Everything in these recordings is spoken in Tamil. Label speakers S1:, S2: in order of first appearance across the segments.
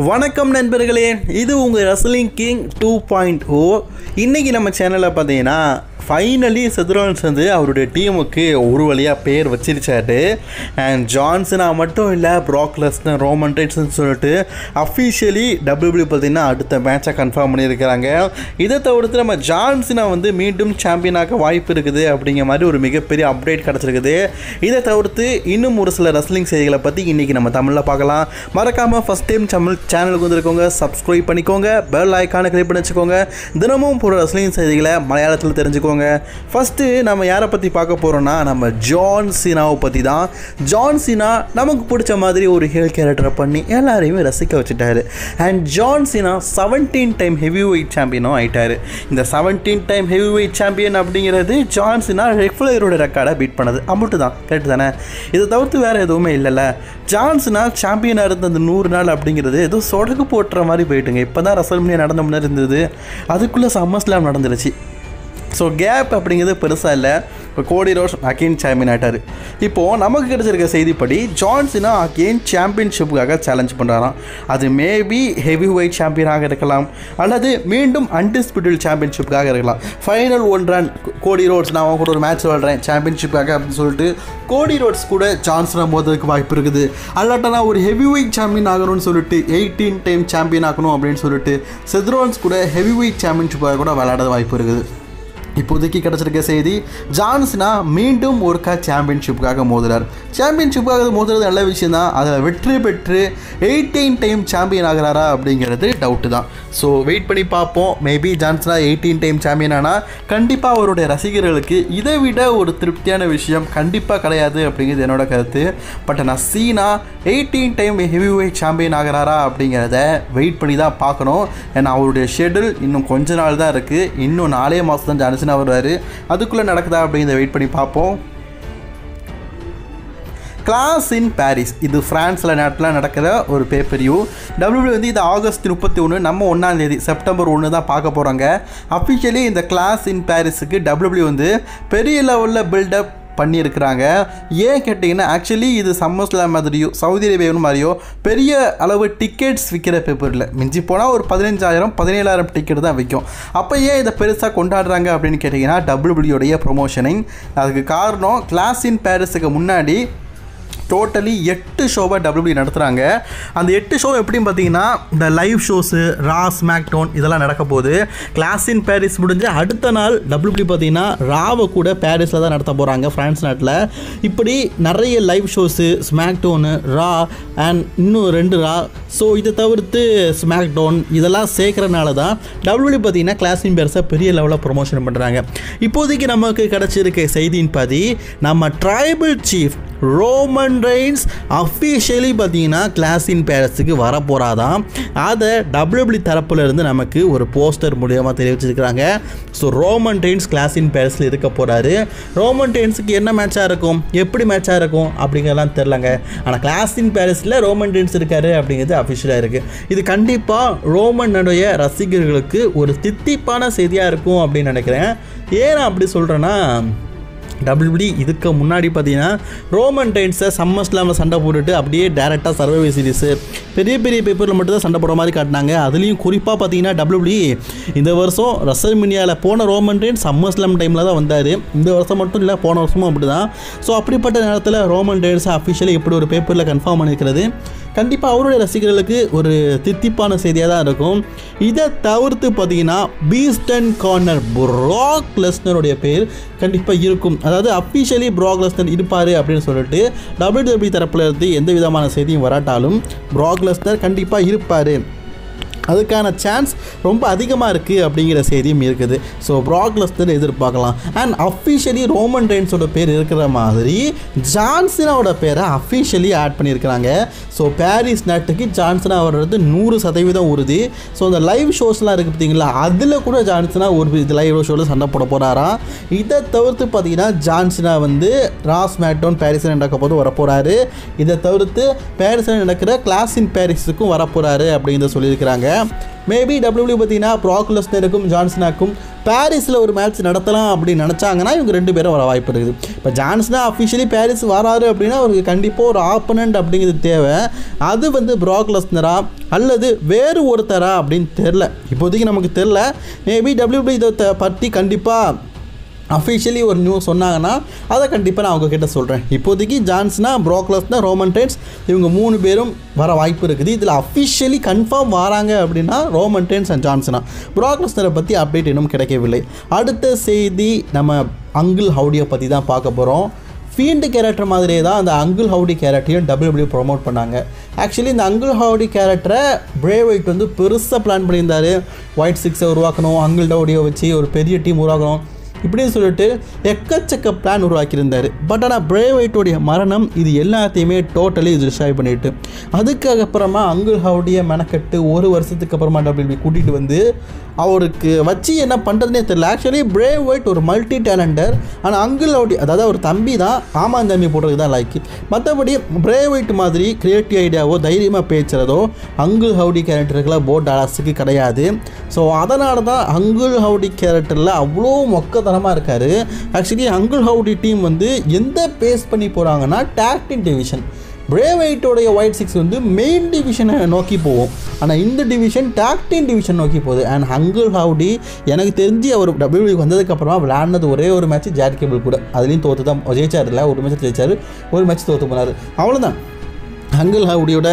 S1: வணக்கம் நண்பர்களே, இது உங்கள் ரெஸ்லிங் கிங் 2.0. இன்றைக்கி நம்ம சேனலில் பார்த்தீங்கன்னா ஃபைனலி செத்ரோன்ஸ் வந்து அவருடைய டீமுக்கு ஒரு வழியாக பேர் வச்சிருச்சாரு. அண்ட் ஜான்சனா மட்டும் இல்லை, ப்ராக் லெஸ்னர், ரோமன் ரெயின்ஸ்னு சொல்லிட்டு அஃபிஷியலி WWE பார்த்தீங்கன்னா அடுத்த மேட்சை கன்ஃபார்ம் பண்ணியிருக்கிறாங்க. இதை தவிர்த்து நம்ம ஜான்சனா வந்து மீண்டும் சாம்பியனாக வாய்ப்பு இருக்குது அப்படிங்கிற மாதிரி ஒரு மிகப்பெரிய அப்டேட் கிடச்சிருக்குது. இதை தவிர்த்து இன்னும் ஒரு சில ரெஸ்லிங் செய்திகளை பற்றி இன்றைக்கி நம்ம தமிழில் பார்க்கலாம். மறக்காமல் ஃபஸ்ட் டைம் சேனலுக்கு வந்துருக்கோங்க, சப்ஸ்கிரைப் பண்ணிக்கோங்க, பெல் ஐக்கானை கிளிக் பண்ணி வச்சுக்கோங்க. தினமும் போகிற ரெஸ்லிங் செய்திகளை மலையாளத்தில் தெரிஞ்சுக்கோங்க. ஃபஸ்ட்டு நம்ம யாரை பற்றி பார்க்க போகிறோன்னா, நம்ம ஜான் சீனாவை பற்றி தான். ஜான் சீனா நமக்கு பிடிச்ச மாதிரி ஒரு ஹேல் கேரக்டரை பண்ணி எல்லாரையுமே ரசிக்க வச்சுட்டாரு. And John Cena 17 time heavyweight சாம்பியனும் ஆகிட்டார். இந்த 17 டைம் ஹெவி வெயிட் சாம்பியன் அப்படிங்கிறது ஜான் சீனா ரெஃப்லரோட ரெக்கார்டை பீட் பண்ணது. அம்புட்டு தான், கரெக்டு தானே? இதை தவிர்த்து வேறு எதுவுமே இல்லைல்ல. ஜான் சீனா சாம்பியனாக இருந்த அந்த 100 நாள் அப்படிங்கிறது ஏதோ சொடகு போட்டுற மாதிரி போயிட்டுங்க. இப்போ தான் ரெஸ்ல்மனியா நடந்த முன்னாடி இருந்தது, அதுக்குள்ளே சம்மர்ஸ்லாம் நடந்துருச்சு. ஸோ கேப் அப்படிங்கிறது பெருசாக இல்லை. இப்போ கோடி ரோட்ஸ் அகெயின் சாம்பியன் ஆகிட்டார். இப்போது நமக்கு கிடைச்சிருக்க செய்திப்படி ஜான் சீனா அகெயின் சாம்பியன்ஷிப்புக்காக சேலஞ்ச் பண்ணுறாராம். அது மேபி ஹெவி வெயிட் சாம்பியனாக இருக்கலாம், அல்லது மீண்டும் அன்டிஸ்பியூட்டட் சாம்பியன்ஷிப்புக்காக இருக்கலாம். ஃபைனல் 1 ரன் கோடி ரோட்ஸ், நான் அவங்க கூட ஒரு மேட்ச் விளாட்றேன் சாம்பியன்ஷிப்புக்காக அப்படின்னு சொல்லிட்டு கோடி ரோட்ஸ் கூட ஜான் சீனா மோதுறதுக்கு வாய்ப்பு இருக்குது. அல்லாட்டனா ஒரு ஹெவி வெயிட் சாம்பியன் ஆகணும்னு சொல்லிட்டு 18 டைம் சாம்பியன் ஆகணும் அப்படின்னு சொல்லிட்டு செத்ரோன்ஸ் கூட ஹெவி வெயிட் சாம்பியன்ஷிப்பாக கூட விளையாட வாய்ப்பு இருக்குது. இப்போதைக்கு கிடச்சிருக்க செய்தி, ஜான் சீனா மீண்டும் ஒருக்கா சாம்பியன்ஷிப்புக்காக மோதுறார். சாம்பியன்ஷிப்புக்காக மோதுறது நல்ல விஷயம் தான். அதில் வெற்றி பெற்று 18 டைம் சாம்பியன் ஆகிறாரா அப்படிங்கிறது டவுட்டு தான். ஸோ வெயிட் பண்ணி பார்ப்போம். Maybe John Cena 18 time champion ஆனால் கண்டிப்பாக அவருடைய ரசிகர்களுக்கு இதை விட ஒரு திருப்தியான விஷயம் கண்டிப்பாக கிடையாது அப்படிங்கிறது என்னோட கருத்து. பட் நான் சீனா 18 டைம் ஹெவி வெயிட் சாம்பியன் ஆகிறாரா அப்படிங்கிறத வெயிட் பண்ணி தான் பார்க்கணும். ஏன்னா அவருடைய ஷெடியூல் இன்னும் கொஞ்ச நாள் தான் இருக்குது. இன்னும் 4 மாதம் தான் ஜான் சீனா வருவார். அதுக்குள்ளே நடக்குதா அப்படிங்கிறத வெயிட் பண்ணி பார்ப்போம். கிளாஸ் இன் பாரிஸ், இது ஃப்ரான்ஸில் நாட்டில் நடக்கிற ஒரு பேப்பரியூ. WWE வந்து இது ஆகஸ்ட் 31, நம்ம 1ஆம் தேதி செப்டம்பர் 1 தான் பார்க்க போகிறாங்க. அஃபிஷியலி இந்த கிளாஸ் இன் பாரிஸுக்கு WWE வந்து பெரிய லெவலில் பில்டப் பண்ணியிருக்கிறாங்க. ஏன் கேட்டிங்கன்னா, ஆக்சுவலி இது சம்மர்ஸ்லாம் மாதிரியோ சவுதி அரேபியாவும் மாதிரியோ பெரிய அளவு டிக்கெட்ஸ் விற்கிற பேப்பரில் மிஞ்சி போனால் ஒரு 15,000-17,000 டிக்கெட் தான் விற்கும். அப்போ ஏன் இதை பெருசாக கொண்டாடுறாங்க அப்படின்னு கேட்டிங்கன்னா, WWE ப்ரொமோஷனிங். அதுக்கு காரணம், கிளாஸ் இன் பாரிஸுக்கு முன்னாடி டோட்டலி 8 ஷோவை WWE நடத்துகிறாங்க. அந்த 8 ஷோ எப்படின்னு பார்த்தீங்கன்னா, இந்த லைவ் ஷோஸு, ரா, ஸ்மாக்டவுன் இதெல்லாம் நடக்க போகுது. கிளாஸ் இன் பாரிஸ் முடிஞ்சு அடுத்த நாள் WWE பார்த்தீங்கன்னா ராவை கூட பாரிஸில் தான் நடத்த போகிறாங்க, ஃப்ரான்ஸ் நாட்டில். இப்படி நிறைய லைவ் ஷோஸு, ஸ்மாக்டவுனு, ரா அண்ட் இன்னும் 2 ரா, ஸோ இதை தவிர்த்து ஸ்மாக்டவுன் இதெல்லாம் சேர்க்குறனால தான் WWE பார்த்தீங்கன்னா கிளாஸ் இன் பாரிஸை பெரிய லெவலில் ப்ரொமோஷன் பண்ணுறாங்க. இப்போதைக்கு நமக்கு கிடச்சிருக்க செய்தியின் படி, நம்ம tribal chief Roman Reigns officially பார்த்தீங்கன்னா கிளாஸ் இன் பாரிஸுக்கு வரப்போகிறாதான். அதை WWE தரப்புல இருந்து நமக்கு ஒரு போஸ்டர் மூலியமாக தெரிவிச்சிருக்கிறாங்க. ஸோ ரோமன் ரெயின்ஸ் கிளாஸ் இன் பாரிஸில் இருக்க போகிறாரு. ரோமன் ரெயின்ஸுக்கு என்ன மேட்சாக இருக்கும், எப்படி மேட்சாக இருக்கும் அப்படிங்கிறதெல்லாம் தெரிலங்க. ஆனால் கிளாஸ் இன் பாரிஸில் ரோமன் ரெயின்ஸ் இருக்காரு அப்படிங்கிறது அஃபிஷியலாக இருக்குது. இது கண்டிப்பாக ரோமனுடைய ரசிகர்களுக்கு ஒரு தித்திப்பான செய்தியாக இருக்கும் அப்படின்னு நினைக்கிறேன். ஏன் அப்படி சொல்கிறேன்னா, WWE இதுக்கு முன்னாடி பார்த்தீங்கன்னா ரோமன் ரெயின்ஸை சம்மர்ஸ்லாமில் சண்டை போட்டுட்டு அப்படியே டேரெக்டாக சர்வைவர் சீரிஸு பெரிய பெரிய பேப்பரில் மட்டும் தான் சண்டை போடுற மாதிரி காட்டினாங்க. அதுலேயும் குறிப்பாக பார்த்தீங்கன்னா WWE இந்த வருஷம் ரெஸ்ல்மனியாவில் போன ரோமன் ரெயின்ஸ் சம்மர்ஸ்லாம் டைமில் தான் வந்தார். இந்த வருஷம் மட்டும் இல்லை, போன வருஷமும் அப்படி தான். ஸோ அப்படிப்பட்ட நேரத்தில் ரோமன் ரெயின்ஸை அஃபிஷியலி இப்படி ஒரு பேப்பரில் கன்ஃபார்ம் பண்ணியிருக்கிறது கண்டிப்பாக அவருடைய ரசிகர்களுக்கு ஒரு தித்திப்பான செய்தியாக தான் இருக்கும். இதை தவிர்த்து பார்த்தீங்கன்னா பீஸ்ட் அண்ட் கார்னர் ப்ராக் லெஸ்னருடைய பேர் கண்டிப்பாக இருக்கும். அதாவது அஃபிஷியலி ப்ராக் லெஸ்னர் இருப்பார் அப்படின்னு சொல்லிட்டு WWE தரப்பில் இருந்து எந்த விதமான செய்தியும் வராட்டாலும் ப்ராக் லெஸ்னர் கண்டிப்பாக இருப்பார், அதுக்கான சான்ஸ் ரொம்ப அதிகமாக இருக்குது அப்படிங்கிற செய்தியும் இருக்குது. ஸோ ப்ராக் லெஸ்னர் எதிர்பார்க்கலாம். அண்ட் அஃபிஷியலி ரோமன் ரெயின்ஸோட பேர் இருக்கிற மாதிரி ஜான் சீனாவோட பேரை அஃபிஷியலி ஆட் பண்ணியிருக்கிறாங்க. ஸோ பாரிஸ் நாட்டுக்கு ஜான் சீனா வர்றது 100% உறுதி. ஸோ இந்த லைவ் ஷோஸ்லாம் இருக்குது பார்த்தீங்களா, அதில் கூட ஜான் சீனா ஒரு இது லைவ் ஷோவில் சண்டை போட போகிறாராம். இதை தவிர்த்து பார்த்தீங்கன்னா ஜான் சீனா வந்து ரா, ஸ்மாக்டவுன் பாரிஸில் நடக்க போது வரப்போகிறாரு. இதை தவிர்த்து பாரிஸில் நடக்கிற கிளாஸ் இன் பாரிஸுக்கும் வரப்போகிறாரு அப்படிங்கிறத சொல்லியிருக்கிறாங்க. மேபி WWE பார்த்தீங்கன்னா ப்ராக் லெஸ்னருக்கும் ஜான்சனாக்கும் பாரிஸில் ஒரு மேட்ச் நடத்தலாம் அப்படின்னு நினச்சாங்கன்னா இவங்க 2 பேரும் வர வாய்ப்பு இருக்குது. இப்போ ஜான்சனா அஃபிஷியலி பாரிஸ் வராரு அப்படின்னா அவருக்கு கண்டிப்பாக ஒரு ஆப்பனண்ட் அப்படிங்கிறது தேவை. அது வந்து ப்ராக் லெஸ்னரா அல்லது வேறு ஒருத்தரா அப்படின்னு தெரில, இப்போதைக்கு நமக்கு தெரில. மேபி WWE இதை பற்றி கண்டிப்பாக அஃபிஷியலி ஒரு நியூஸ் சொன்னாங்கன்னா அதை கண்டிப்பாக நான் அவங்கக்கிட்ட சொல்கிறேன். இப்போதைக்கு ஜான்சனா, ப்ராக் லெஸ்னர், ரோமன் ரெயின்ஸ் இவங்க 3 பேரும் வர வாய்ப்பு இருக்குது. இதில் அஃபிஷியலி கன்ஃபார்ம் வராங்க அப்படின்னா ரோமன் ரெயின்ஸ் அண்ட் ஜான்சனா. ப்ராக் லெஸ்னரை பற்றி அப்டேட் இன்னும் கிடைக்கவில்லை. அடுத்த செய்தி நம்ம அங்கிள் ஹவுடியை பற்றி தான் பார்க்க போகிறோம். ஃபீல்டு கேரக்டர் மாதிரியே தான் அந்த அங்கிள் ஹவுடி கேரக்டரையும் WWE ப்ரொமோட் பண்ணாங்க. ஆக்சுவலி இந்த அங்கிள் ஹவுடி கேரக்டரை பிரே ஒயிட் வந்து பெருசாக பிளான் பண்ணியிருந்தார். ஒயிட் 6 உருவாக்கணும், அங்கிள் ஹவுடியை வச்சு ஒரு பெரிய டீம் உருவாக்கணும் இப்படின்னு சொல்லிட்டு எக்கச்சக்க பிளான் உருவாக்கியிருந்தார். பட் ஆனால் பிரே ஒயிட்டோடைய மரணம் இது எல்லாத்தையுமே டோட்டலி டிஸ்ட்ராய் பண்ணிட்டு, அதுக்கப்புறமா அங்கிள் ஹவுடியை மெனக்கட்டு 1 வருஷத்துக்கு அப்புறமா WWE கூட்டிகிட்டு வந்து அவருக்கு வச்சு என்ன பண்ணுறதுனே தெரியல. ஆக்சுவலி பிரே ஒயிட் ஒரு மல்டி டேலண்டர். ஆனால் அங்கிள் ஹவுடி அதாவது அவர் தம்பி தான், ஆமாம் தம்பி போடுறது தான் லைக். மற்றபடி பிரே ஒயிட் மாதிரி கிரியேட்டிவ் ஐடியாவோ தைரியமாக பேசுகிறதோ அங்கிள் ஹவுடி கேரக்டருக்குலாம் போட் டாலாஸுக்கு கிடையாது. ஸோ அதனால தான் அங்கிள் ஹவுடி கேரக்டரில் அவ்வளோ மொக்கத்தனமாக இருக்கார். ஆக்சுவலி அங்கிள் ஹவுடி டீம் வந்து எந்த பேஸ் பண்ணி போகிறாங்கன்னா டாக் டீம் டிவிஷன். பிரே ஒயிட்டோடைய ஒயிட் 6 வந்து மெயின் டிவிஷனை நோக்கி போகும். ஆனால் இந்த டிவிஷன் டாக் டீம் டிவிஷன் நோக்கி போகுது. அண்ட் அங்கிள் ஹவுடி எனக்கு தெரிஞ்சு அவர் WWE வந்ததுக்கப்புறமா விளையாடினது ஒரே ஒரு மேட்ச் ஜாட் கேபிள் கூட, அதுலேயும் தோற்று தான் ஜெயிச்சார். இல்லை ஒரு மேட்ச் ஜெயிச்சார், ஒரு மேட்ச் தோற்று போனார், அவ்வளோதான். அங்கிள் ஹவுடியோட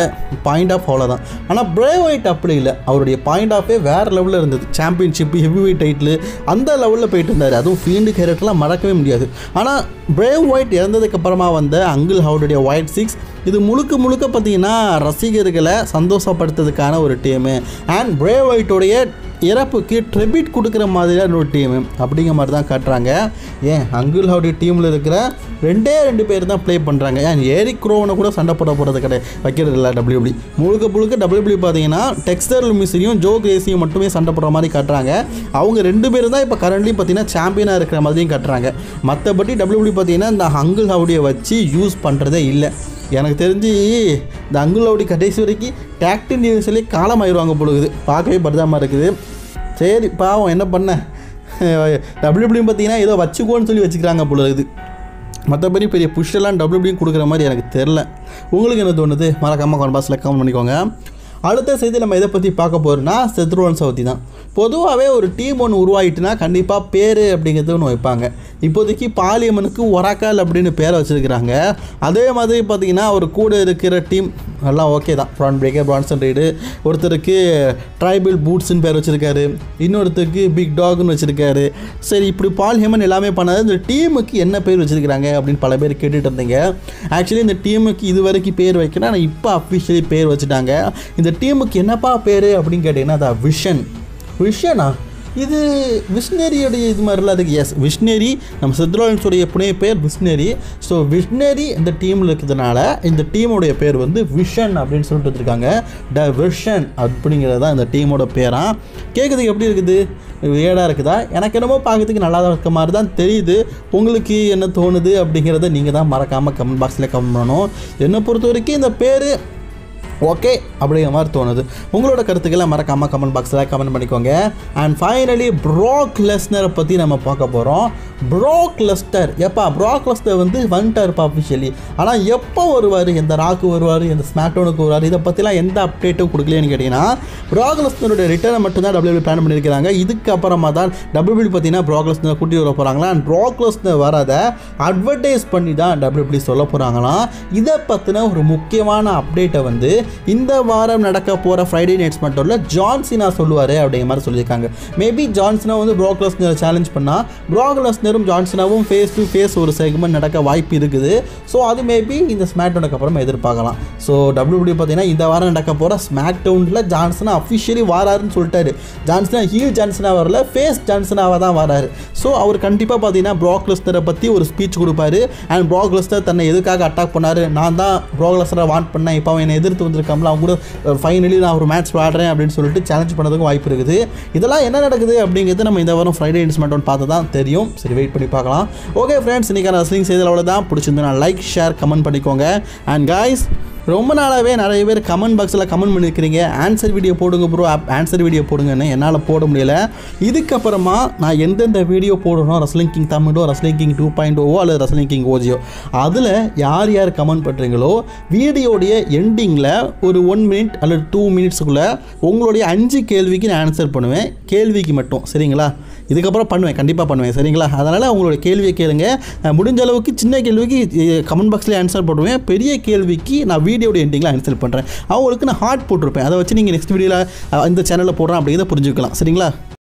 S1: பாயிண்ட் ஆஃப் அவ்வளோதான். ஆனால் பிரே ஒயிட் அப்படி இல்லை, அவருடைய பாயிண்ட் ஆஃபே வேறு லெவலில் இருந்தது. சாம்பியன்ஷிப்பு, ஹெவி வெயிட் டைட்டில் அந்த லெவலில் போயிட்டு இருந்தார். அதுவும் ஃபீல்டு கேரக்டர்லாம் மறக்கவே முடியாது. ஆனால் பிரே ஒயிட் இறந்ததுக்கப்புறமா வந்த அங்கிள் ஹவுடியோடைய ஒயிட் 6 இது முழுக்க பார்த்தீங்கன்னா ரசிகர்களை சந்தோஷப்படுத்துறதுக்கான ஒரு டீமு. அண்ட் பிரே ஒயிட்டோடைய இறப்புக்கு ட்ரிபியூட் கொடுக்குற மாதிரியான ஒரு டீமு அப்படிங்கிற மாதிரி தான் காட்டுறாங்க. ஏன் அங்கிள் ஹவுடி டீமில் இருக்கிற 2 பேர் தான் ப்ளே பண்ணுறாங்க. ஏன் எரிக் க்ரோவனை கூட சண்டை போட போகிறது வைக்கிறது இல்லை WWE. முழுக்க WWE பார்த்தீங்கன்னா டெக்ஸ்டர் லூமிஸையும் ஜோ கிரேசியும் மட்டுமே சண்டை போடுற மாதிரி காட்டுறாங்க. அவங்க 2 பேரும் தான் இப்போ கரண்ட்லி பார்த்தீங்கன்னா சாம்பியனாக இருக்கிற மாதிரியும் காட்டுறாங்க. மற்றபடி WWE பார்த்தீங்கன்னா இந்த அங்கிள் ஹவுடியை வச்சு யூஸ் பண்ணுறதே இல்லை. எனக்கு தெரிஞ்சு இந்த அங்கிள் ஹவுடி கடைசி வரைக்கும் டாக்டின் நியூஸ்லேயே காலம் ஆயிடுவாங்க பொழுது. பார்க்கவே பரிதாபமாக இருக்குது. சரி பாவம் என்ன பண்ண, WWE பார்த்தீங்கன்னா ஏதோ வச்சுக்கோன்னு சொல்லி வச்சுக்கிறாங்க பொழுது. மற்றபடி பெரிய புஷ்ஷெல்லாம் WWE கொடுக்குற மாதிரி எனக்கு தெரில. உங்களுக்கு என்ன தோணுது மறக்காமல் கமெண்ட் பாக்ஸில் கமெண்ட் பண்ணிக்கோங்க. அடுத்த செய்தி நம்ம எதை பற்றி பார்க்க போகிறோம்னா செத் ரோலன்ஸை பற்றி தான். பொதுவாகவே ஒரு டீம் ஒன்று உருவாகிட்டுனா கண்டிப்பாக பேர் அப்படிங்கிறது ஒன்று வைப்பாங்க. இப்போதைக்கு பாலியமனுக்கு ஒராக்கால் அப்படின்னு பேரை வச்சுருக்கிறாங்க. அதே மாதிரி பார்த்திங்கன்னா அவர் கூட இருக்கிற டீம் எல்லாம் ஓகே தான். ஃப்ரான் பிரேக்கர், பிரான்சன் ரீடு, ஒருத்தருக்கு ட்ரைபிள் பூட்ஸ்ன்னு பேர் வச்சுருக்காரு, இன்னொருத்தருக்கு பிக் டாக்னு வச்சுருக்காரு. சரி இப்படி பால் ஹேமன் எல்லாமே பண்ணாது, இந்த டீமுக்கு என்ன பேர் வச்சுருக்கிறாங்க அப்படின்னு பல பேர் கேட்டுட்டு இருந்தீங்க. ஆக்சுவலி இந்த டீமுக்கு இது வரைக்கும் பேர் வைக்கணும், ஆனால் இப்போ அஃபிஷியலி பேர் வச்சுட்டாங்க. இந்த டீமுக்கு என்னப்பா பேர் அப்படின்னு கேட்டிங்கன்னா அது விஷனா, இது விஷ்னரியோடைய இது மாதிரிலாம் அதுக்கு. எஸ் விஷ்னரி, நம்ம செத் ரோலன்ஸுடைய புனைய பேர் விஷ்னரி. ஸோ விஷ்னரி இந்த டீமில் இருக்கிறதுனால இந்த டீமோடைய பேர் வந்து விஷன் அப்படின்னு சொல்லிட்டு வச்சுருக்காங்க. த விஷன் அப்படிங்கிறது தான் இந்த டீமோட பேராக. கேட்குறதுக்கு எப்படி இருக்குது, வேடாக இருக்குதா? எனக்கு என்னமோ பார்க்கறதுக்கு நல்லா தான் இருக்க மாதிரி தான் தெரியுது. உங்களுக்கு என்ன தோணுது அப்படிங்கிறத நீங்கள் தான் மறக்காமல் கமெண்ட் பாக்ஸில் கமெண்ட் பண்ணணும். என்னை பொறுத்த வரைக்கும் இந்த பேர் ஓகே அப்படிங்கிற மாதிரி தோணுது. உங்களோட கருத்துக்களை மறக்காமல் கமெண்ட் பாக்ஸில் கமெண்ட் பண்ணிக்கோங்க. அண்ட் ஃபைனலி ப்ராக் லெஸ்னரை பற்றி நம்ம பார்க்க போகிறோம். ப்ராக் லெஸ்னர் ப்ராக் லெஸ்னர் வந்து வந்துட்டார்ப்பா அஃபிஷியலி. ஆனால் எப்போ வருவார், எந்த ராக்கு வருவார், எந்த ஸ்மாக்டவுனுக்கு வருவார், இதை பற்றிலாம் எந்த அப்டேட்டும் கொடுக்கலன்னு கேட்டிங்கன்னா ப்ராக் லெஸ்னருடைய ரிட்டர்னை மட்டும்தான் WWE பிளான் பண்ணியிருக்கிறாங்க. இதுக்கப்புறமா தான் WWE பார்த்தீங்கன்னா ப்ராக் லெஸ்னர் கூட்டி வர போகிறாங்களா. அண்ட் ப்ராக் லெஸ்னர் வரதை அட்வர்டைஸ் பண்ணி தான் WWE சொல்ல போகிறாங்களாம். இதை பற்றின ஒரு முக்கியமான அப்டேட்டை வந்து இந்த வாரம் நடக்க போகிற ஃப்ரைடே நைட்ஸ் மட்டும் இல்லை ஜான்சினா சொல்லுவார் அப்படிங்கிற மாதிரி சொல்லியிருக்காங்க. மேபி ஜான்சினா வந்து ப்ராக் லெஸ்னரை சேலஞ்ச் பண்ணால் ப்ராக் லெஸ்னரும் ஜான்சினாவும் ஃபேஸ் டு ஃபேஸ் ஒரு செக்மெண்ட் நடக்க வாய்ப்பு இருக்குது. ஸோ அது மேபி இந்த ஸ்மாக்டவுனுக்கு அப்புறம் எதிர்பார்க்கலாம். ஸோ WWE பார்த்தீங்கன்னா இந்த வாரம் நடக்க போகிற ஸ்மாக்டவுனில் ஜான்சினா அஃபிஷியலி வாராருன்னு சொல்லிட்டாரு. ஜான்சினா ஹீல் ஜான்சினா வரல, ஃபேஸ் ஜான்சினாவாக தான் வராரு. ஸோ அவர் கண்டிப்பாக பார்த்தீங்கன்னா ப்ராக் லெஸ்னரை பற்றி ஒரு ஸ்பீச் கொடுப்பாரு. அண்ட் ப்ராக் லெஸ்னர் தன்னை எதுக்காக அட்டாக் பண்ணார், நான் தான் ப்ராக் லெஸ்னரை வாண்ட் பண்ணேன், இப்போ அவன் என்னை எதிர்த்து வந்திருக்காமல் அவங்க கூட ஃபைனலி நான் ஒரு மேட்ச் விளாடுறேன் அப்படின்னு சொல்லிட்டு சேலஞ்ச் பண்ணதுக்கும் வாய்ப்பு இருக்குது. இதெல்லாம் என்ன நடக்குது அப்படிங்கிறது நம்ம இந்த வாரம் ஃப்ரைடே நைட்ஸ் மட்டும் பார்த்து தான் தெரியும். சரி வெயிட் பண்ணி பார்க்கலாம். ஓகே ஃப்ரெண்ட்ஸ், இன்றைக்கான ரெஸ்லிங் செய்தியில் அவ்வளோதான். பிடிச்சிருந்தா லைக், ஷேர், கமெண்ட் பண்ணிக்கோங்க. அண்ட் காய்ஸ் ரொம்ப நாளாகவே நிறைய பேர் கமெண்ட் பாக்ஸில் கமெண்ட் பண்ணியிருக்கிறீங்க, ஆன்சர் வீடியோ போடுங்க ப்ரோ, ஆன்சர் வீடியோ போடுங்கன்னு. என்னால் போட முடியல. இதுக்கப்புறமா நான் எந்தெந்த வீடியோ போடணும், ரெஸ்லிங் கிங் தமிழோ, ரெஸ்லிங் கிங் 2.0 அல்லது ரெஸ்லிங் கிங் ஓஜியோ, அதில் யார் யார் கமெண்ட் பண்ணுறீங்களோ வீடியோடைய எண்டிங்கில் ஒரு 1 மினிட் அல்லது 2 மினிட்ஸுக்குள்ளே உங்களுடைய 5 கேள்விக்கு நான் ஆன்சர் பண்ணுவேன். கேள்விக்கு மட்டும், சரிங்களா? இதுக்கப்புறம் பண்ணுவேன், கண்டிப்பாக பண்ணுவேன், சரிங்களா? அதனால் உங்களுடைய கேள்வியை கேளுங்க. முடிஞ்ச அளவுக்கு சின்ன கேள்விக்கு கமெண்ட் பாக்ஸ்லேயே ஆன்சர் போடுவேன். பெரிய கேள்விக்கு நான் வீடியோட எண்டிங்கில் ஆன்சர் பண்ணுறேன். அவங்களுக்கு நான் ஹார்ட் போட்டிருப்பேன். அதை வச்சு நீங்கள் நெக்ஸ்ட் வீடியோவில் இந்த சேனலில் போடுறேன் அப்படிங்கிறத புரிஞ்சுக்கலாம், சரிங்களா?